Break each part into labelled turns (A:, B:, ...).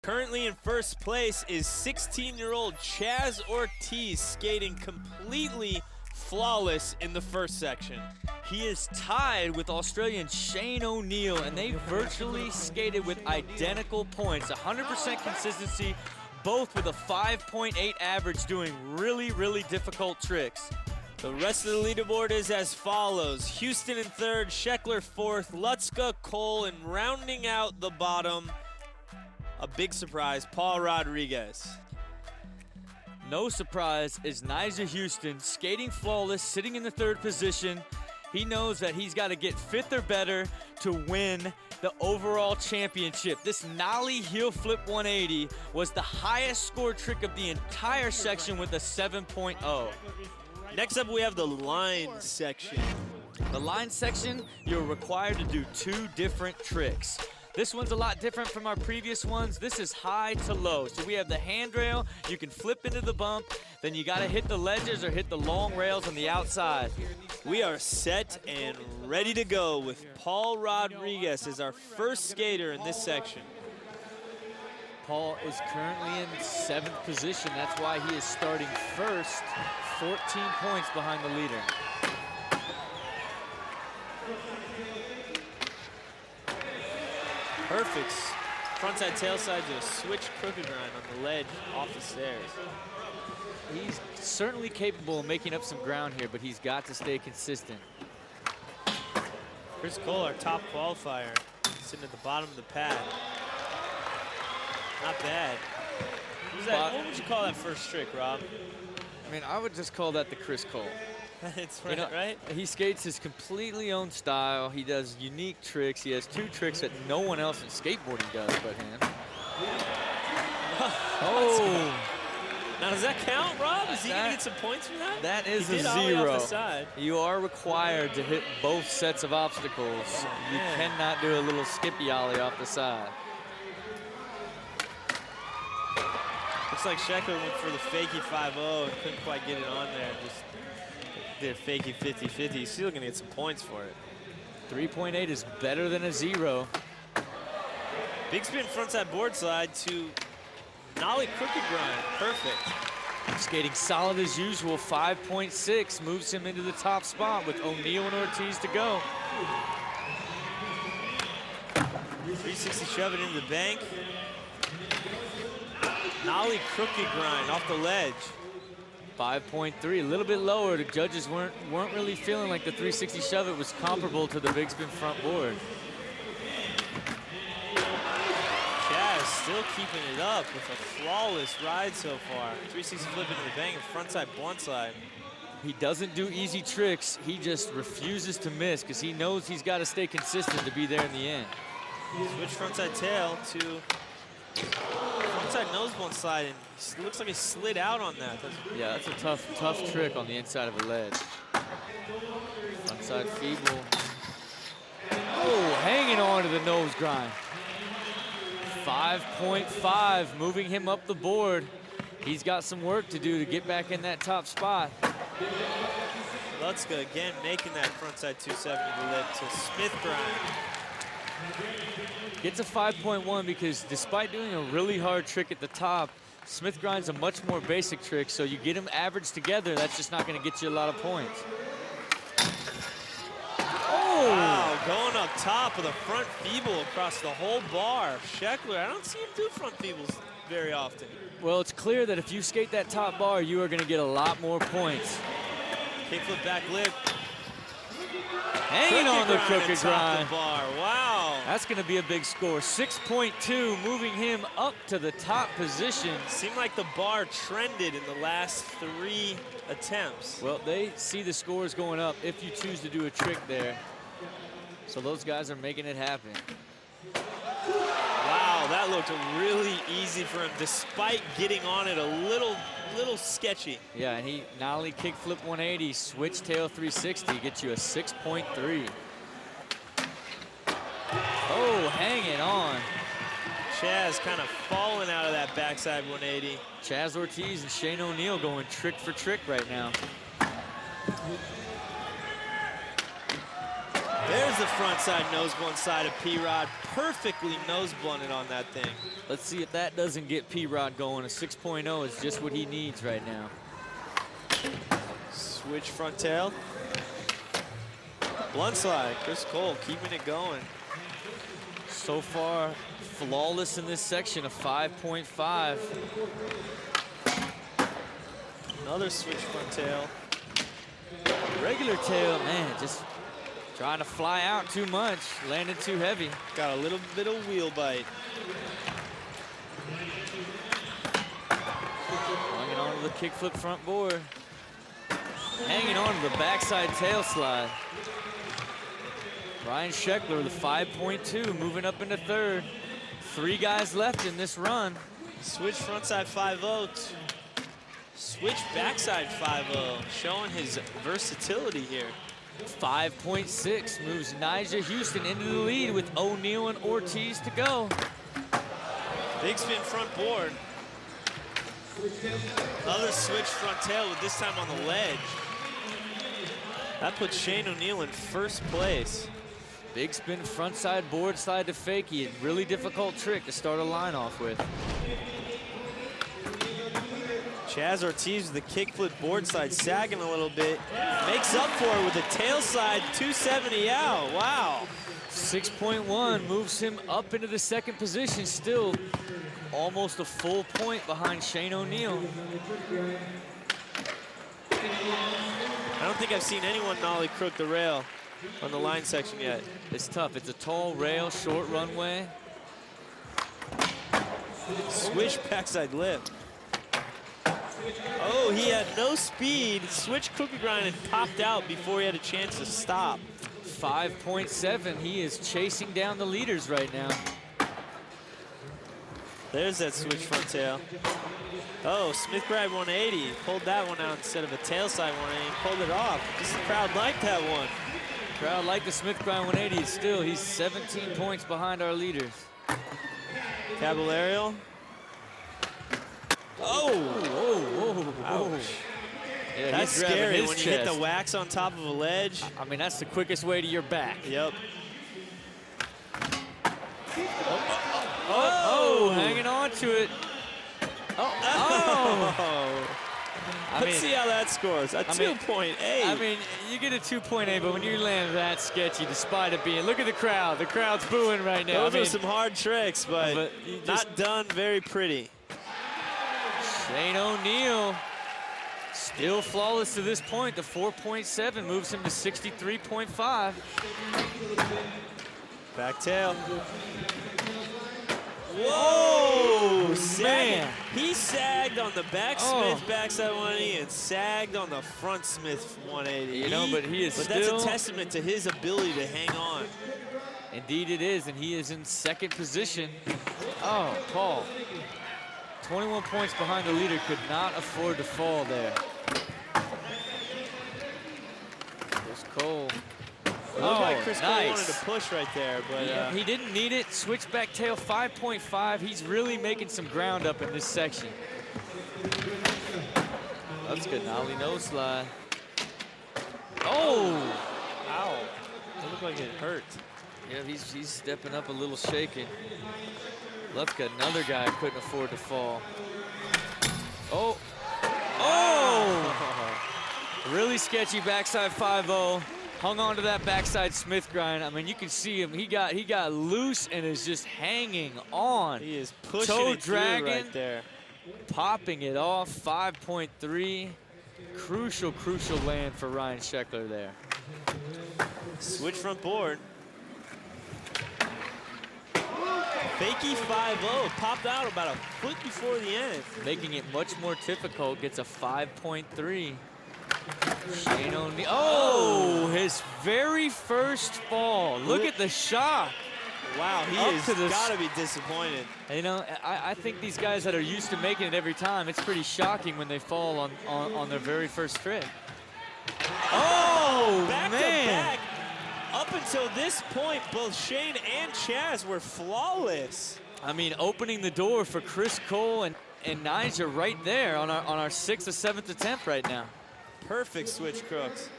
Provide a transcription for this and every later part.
A: Currently in first place is 16-year-old Chaz Ortiz, skating completely flawless in the first section.
B: He is tied with Australian Shane O'Neill, and they virtually skated with identical points, 100% consistency, both with a 5.8 average, doing really difficult tricks.
A: The rest of the leaderboard is as follows. Houston in third, Sheckler fourth, Lutzka, Cole, and rounding out the bottom, a big surprise, Paul Rodriguez.
B: No surprise is Nyjah Huston, skating flawless, sitting in the third position. He knows that he's got to get fifth or better to win the overall championship. This nollie heel flip 180 was the highest scored trick of the entire section with a 7.0.
A: Next up, we have the line section.
B: The line section, you're required to do two different tricks. This one's a lot different from our previous ones. This is high to low. So we have the handrail, you can flip into the bump, then you gotta hit the ledges or hit the long rails on the outside.
A: We are set and ready to go with Paul Rodriguez as our first skater in this section.
B: Paul is currently in 7th position. That's why he is starting first, 14 points behind the leader.
A: Perfect. Frontside, tailside to a switch crooked grind on the ledge off the stairs.
B: He's certainly capable of making up some ground here, but he's got to stay consistent.
A: Chris Cole, our top qualifier, sitting at the bottom of the pad. Not bad. What would you call that first trick, Rob?
B: I mean, I would just call that the Chris Cole.
A: It's right, right?
B: He skates his completely own style. He does unique tricks. He has two tricks that no one else in skateboarding does but him. Oh!
A: Now, does that count, Rob? Is he going to get some points from that?
B: That is
A: a
B: 0.
A: Off the side.
B: You are required to hit both sets of obstacles. You cannot do a little skippy ollie off the side.
A: Looks like Sheckler went for the fakie 5-0 and couldn't quite get it on there. Just did a fakie 50-50. He's still going to get some points for it.
B: 3.8 is better than a 0.
A: Big spin frontside board slide to nollie crooked grind. Perfect.
B: Skating solid as usual. 5.6 moves him into the top spot with O'Neill and Ortiz to go.
A: 360 shove it into the bank. Nollie crooked grind off the ledge.
B: 5.3, a little bit lower. The judges weren't really feeling like the 360 shove it was comparable to the big spin front board.
A: Chaz still keeping it up with a flawless ride so far. 360 flip into the bank and frontside blunt slide.
B: He doesn't do easy tricks. He just refuses to miss because he knows he's got to stay consistent to be there in the end.
A: Switch frontside tail to frontside nose blunt slide, and it looks like he slid out on that.
B: Yeah, that's a tough trick on the inside of a ledge. Frontside feeble. Oh, hanging on to the nose grind. 5.5, moving him up the board. He's got some work to do to get back in that top spot.
A: Lutzka again making that frontside 270 to lip to Smith grind.
B: Gets a 5.1 because despite doing a really hard trick at the top, Smith grind's a much more basic trick, so you get them averaged together, that's just not going to get you a lot of points. Oh!
A: Wow, going up top with a front feeble across the whole bar. Sheckler, I don't see him do front feebles very often.
B: Well, it's clear that if you skate that top bar, you are going to get a lot more points.
A: Kickflip back lip.
B: Hanging on the crooked grind.
A: The bar. Wow.
B: That's going to be a big score. 6.2, moving him up to the top position.
A: Seemed like the bar trended in the last 3 attempts.
B: Well, they see the scores going up if you choose to do a trick there. So those guys are making it happen.
A: Wow, that looked really easy for him despite getting on it a little sketchy.
B: Yeah, and he nollie kickflip 180, switch tail 360, gets you a 6.3. Oh, hanging on.
A: Chaz kind of falling out of that backside 180.
B: Chaz Ortiz and Shane O'Neill going trick for trick right now.
A: There's the front side nose blunt side of P-Rod. Perfectly nose blunted on that thing.
B: Let's see if that doesn't get P-Rod going. A 6.0 is just what he needs right now.
A: Switch front tail. Blunt slide. Chris Cole keeping it going.
B: So far, flawless in this section, a 5.5.
A: Another switch front tail.
B: Regular tail, man, just trying to fly out too much, landed too heavy.
A: Got a little bit of wheel bite.
B: Hanging on to the kickflip front board. Hanging on to the backside tail slide. Ryan Sheckler, the 5.2, moving up into third. 3 guys left in this run.
A: Switch frontside 5-0. Switch backside 5-0, showing his versatility here.
B: 5.6 moves Nyjah Huston into the lead with O'Neal and Ortiz to go.
A: Big spin front board. Another switch front tail, with this time on the ledge. That puts Shane O'Neal in first place.
B: Big spin frontside board slide to fakie. A really difficult trick to start a line off with.
A: Chaz Ortiz with the kickflip board slide, sagging a little bit. Makes up for it with a tail slide, 270 out. Wow.
B: 6.1 moves him up into the second position, still almost a full point behind Shane O'Neal.
A: I don't think I've seen anyone nollie crook the rail on the line section yet.
B: It's tough. It's a tall rail, short runway.
A: Switch backside lip. Oh, he had no speed. Switch cookie grind and popped out before he had a chance to stop.
B: 5.7. He is chasing down the leaders right now.
A: There's that switch front tail. Oh, Smith grab 180. Pulled that one out instead of a tail side 180. Pulled it off. Just the crowd liked that one.
B: Crowd like the Smith grind 180. Still, he's 17 points behind our leaders.
A: Caballero. Oh!
B: Whoa, whoa, whoa.
A: Ouch.
B: Yeah,
A: That's
B: he's grabbing
A: scary
B: his
A: when you
B: chest.
A: hit the wax on top of a ledge.
B: I mean, that's the quickest way to your back.
A: Yep.
B: Oh, hanging on to it. Oh.
A: Let's see how that scores. A 2.8.
B: I mean, you get a 2.8, but when you land that sketchy, despite it being, look at the crowd. The crowd's booing right now.
A: Those are some hard tricks, but not done very pretty.
B: Shane O'Neal still flawless to this point. The 4.7 moves him to 63.5.
A: Back tail. Whoa!
B: Man.
A: He sagged on the back Smith backside 180 and sagged on the front Smith 180.
B: You know, but he is
A: But
B: still...
A: that's a testament to his ability to hang on.
B: Indeed it is, and he is in second position. Oh, Paul. 21 points behind the leader, could not afford to fall there. Chris Cole.
A: It looked like Chris Cole wanted to push right there, but
B: he didn't need it. Switchback tail 5.5. He's really making some ground up in this section. That's good. Nollie nose slide. Oh!
A: Ow. It looked like it hurt.
B: Yeah, he's stepping up a little shaken. Lefka, another guy couldn't afford to fall. Oh! Oh! Really sketchy backside 5-0. Hung on to that backside Smith grind. I mean, you can see him. He got loose and is just hanging on.
A: He is pushing
B: toe
A: it through right there.
B: Popping it off. 5.3. Crucial, crucial land for Ryan Sheckler there.
A: Switch front board. Fakie 5-0, popped out about a foot before the end.
B: Making it much more difficult, gets a 5.3. Shane O'Neal, oh, his very first fall. Look at the shock.
A: Wow, he has got to be disappointed.
B: You know, I think these guys that are used to making it every time, it's pretty shocking when they fall on their very first trick. Oh,
A: back
B: man.
A: to back. Up until this point, both Shane and Chaz were flawless.
B: I mean, opening the door for Chris Cole and Nyjah right there on our 6th or 7th attempt right now.
A: Perfect switch crooks.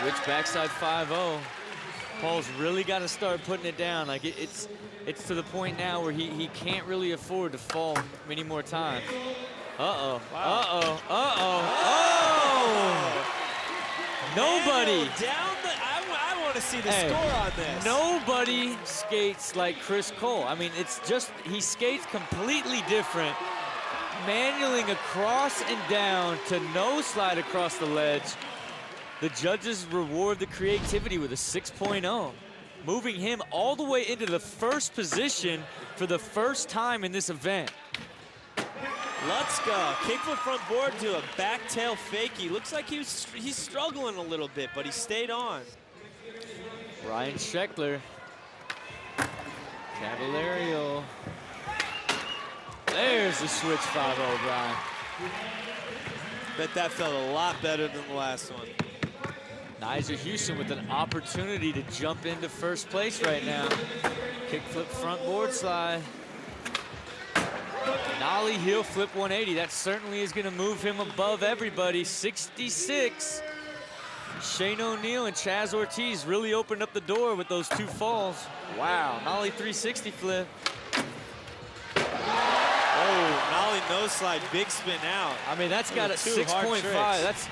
B: Switch backside 5-0. Paul's really got to start putting it down. Like it's to the point now where he can't really afford to fall many more times. Uh-oh.
A: Wow.
B: Uh-oh. Uh-oh. Oh! Nobody.
A: I want to see the score on this.
B: Nobody skates like Chris Cole. I mean, it's just, he skates completely different. Manualing across and down to no slide across the ledge. The judges reward the creativity with a 6.0, moving him all the way into the first position for the first time in this event.
A: Lutzka, kickflip front board to a back tail fakie. Looks like he's struggling a little bit, but he stayed on.
B: Ryan Sheckler, Cavalario. There's the switch 5-0, Brian.
A: Bet that felt a lot better than the last one.
B: Nyjah Huston with an opportunity to jump into first place right now. Kickflip front board slide. Nollie heel flip 180. That certainly is going to move him above everybody. 66. Shane O'Neill and Chaz Ortiz really opened up the door with those two falls. Wow, Nollie 360 flip.
A: Oh, Nollie no slide, big spin out.
B: I mean, that's got a 6.5. That's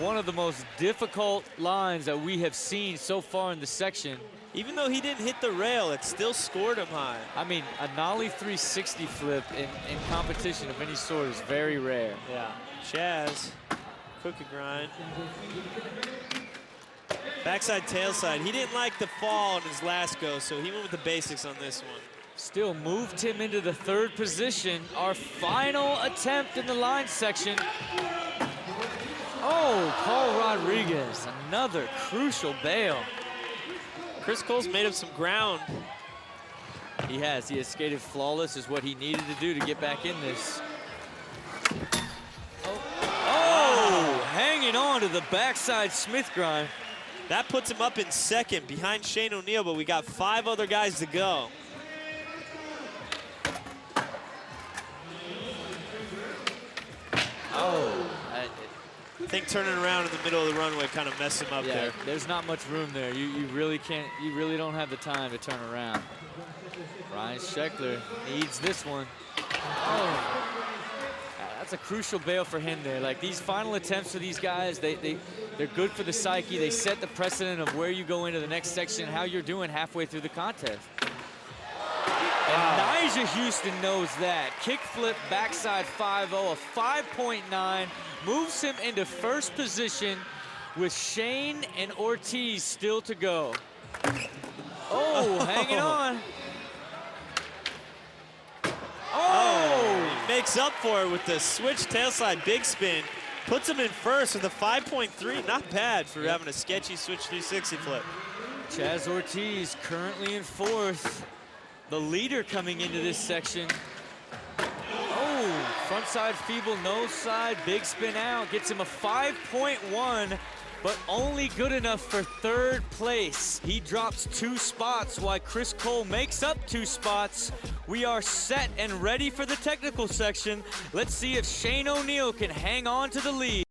B: one of the most difficult lines that we have seen so far in the section.
A: Even though he didn't hit the rail, it still scored him high.
B: I mean, a Nollie 360 flip in competition of any sort is very rare.
A: Yeah. Chaz, cookie grind. Backside tailside. He didn't like the fall in his last go, so he went with the basics on this one.
B: Still moved him into the third position. Our final attempt in the line section. Oh, Paul Rodriguez, another crucial bail.
A: Chris Cole's made up some ground.
B: He has skated flawless, is what he needed to do to get back in this. Oh, hanging on to the backside Smith grind.
A: That puts him up in second behind Shane O'Neill, but we got 5 other guys to go.
B: Oh,
A: I think turning around in the middle of the runway kind of messed him up there.
B: There's not much room there. You really can't, you really don't have the time to turn around. Ryan Sheckler needs this one. Oh, that's a crucial bail for him there. Like these final attempts for these guys, they're good for the psyche. They set the precedent of where you go into the next section, how you're doing halfway through the contest. And Nyjah Huston knows that. Kickflip backside 5-0, a 5.9, moves him into first position with Shane and Ortiz still to go. Oh, hanging on. Oh!
A: He makes up for it with the switch tailside big spin. Puts him in first with a 5.3. Not bad for having a sketchy switch 360 flip.
B: Chaz Ortiz currently in fourth. The leader coming into this section. Oh, frontside feeble, nose slide, big spin out. Gets him a 5.1, but only good enough for third place. He drops 2 spots while Chris Cole makes up 2 spots. We are set and ready for the technical section. Let's see if Shane O'Neill can hang on to the lead.